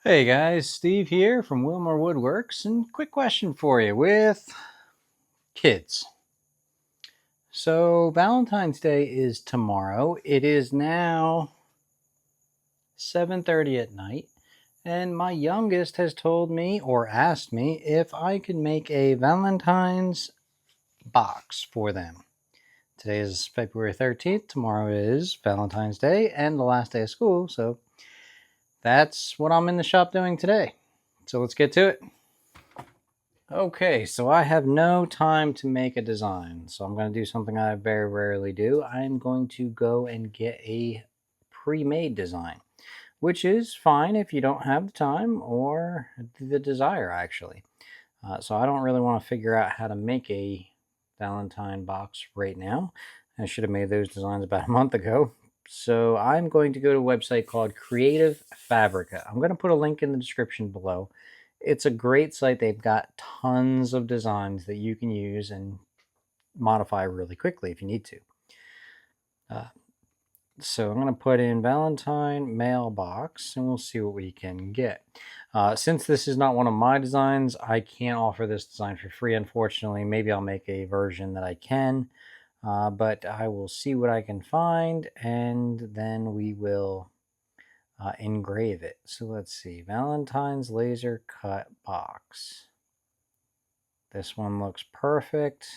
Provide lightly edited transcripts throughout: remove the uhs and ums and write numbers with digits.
Hey guys, Steve here from Wilmer Woodworks, and quick question for you with kids. So Valentine's Day is tomorrow. It is now 7:30 at night, and my youngest has told me or asked me if I could make a Valentine's box for them. Today is February 13th, tomorrow is Valentine's Day and the last day of school, so that's what I'm in the shop doing today. So let's get to it. Okay, so I have no time to make a design, so I'm going to do something I very rarely do. I'm going to go and get a pre-made design, which is fine if you don't have the time or the desire, actually. So I don't really want to figure out how to make a Valentine box right now. I should have made those designs about a month ago. So I'm going to go to a website called Creative Fabrica. I'm going to put a link in the description below. It's a great site. They've got tons of designs that you can use and modify really quickly if you need to. So I'm going to put in Valentine mailbox and we'll see what we can get. Since this is not one of my designs, I can't offer this design for free, unfortunately. Maybe I'll make a version that I can, but I will see what I can find and then we will engrave it. So let's see, Valentine's laser cut box. This one looks perfect.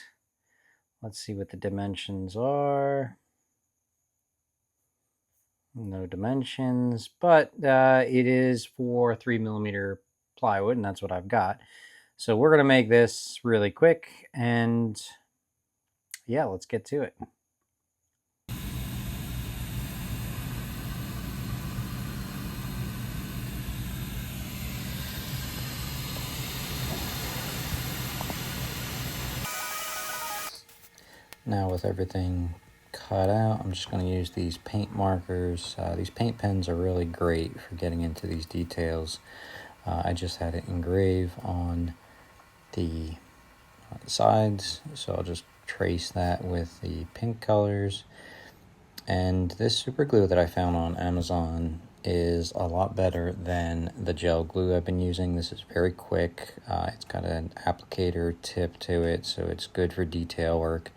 Let's see what the dimensions are. No dimensions, but it is for 3mm plywood, and that's what I've got. So we're going to make this really quick, and yeah, let's get to it. Now with everything cut out, I'm just going to use these paint markers. These paint pens are really great for getting into these details. I just had it engrave on the sides, so I'll just trace that with the pink colors. And this super glue that I found on Amazon is a lot better than the gel glue I've been using. This is very quick. It's got an applicator tip to it, so it's good for detail work.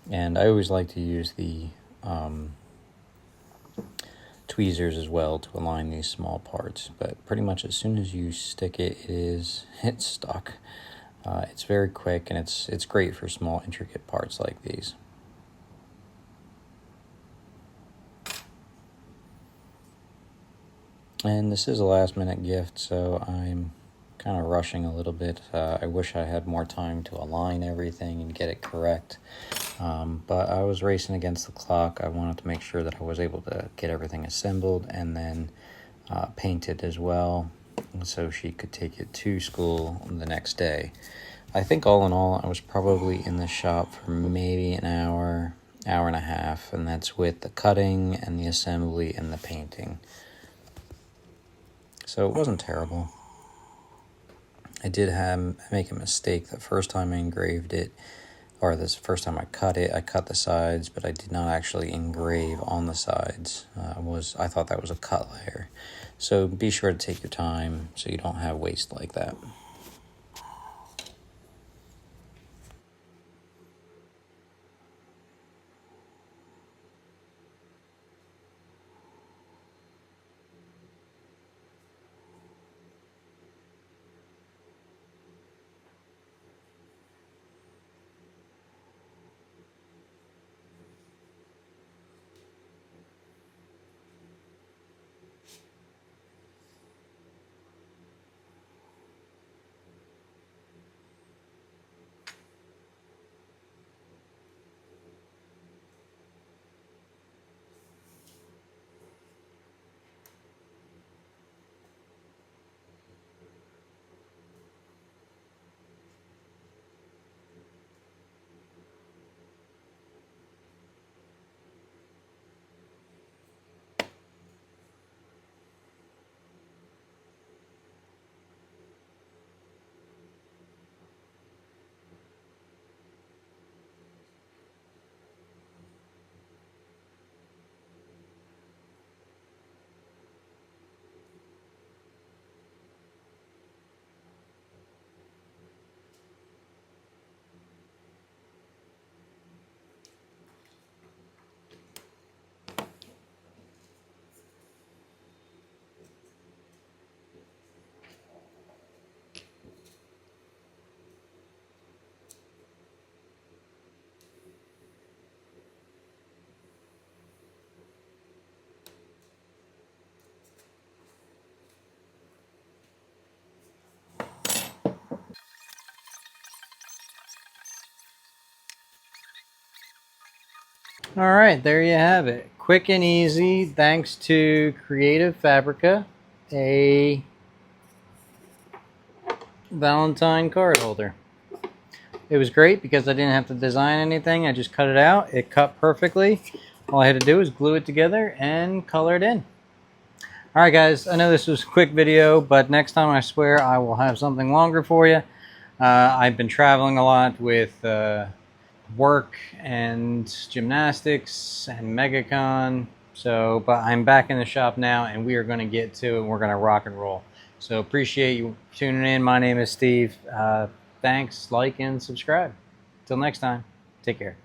And I always like to use the tweezers as well to align these small parts. But pretty much as soon as you stick it, it's stuck. It's very quick, and it's great for small intricate parts like these. And this is a last minute gift, so I'm kind of rushing a little bit. I wish I had more time to align everything and get it correct. But I was racing against the clock. I wanted to make sure that I was able to get everything assembled and then painted as well, so she could take it to school the next day. I think all in all, I was probably in the shop for maybe an hour, hour and a half, and that's with the cutting and the assembly and the painting. So it wasn't terrible. I did make a mistake the first time I engraved it, or this first time I cut it. I cut the sides, but I did not actually engrave on the sides. I thought that was a cut layer. So be sure to take your time so you don't have waste like that. All right, there you have it. Quick and easy, thanks to Creative Fabrica, a Valentine card holder. It was great because I didn't have to design anything. I just cut it out. It cut perfectly. All I had to do was glue it together and color it in. All right, guys, I know this was a quick video, but next time I swear I will have something longer for you. I've been traveling a lot with work and gymnastics and MegaCon. So, but I'm back in the shop now, and we are going to get to it, and we're going to rock and roll. So appreciate you tuning in. My name is Steve. Thanks, like, and subscribe. Till next time, take care.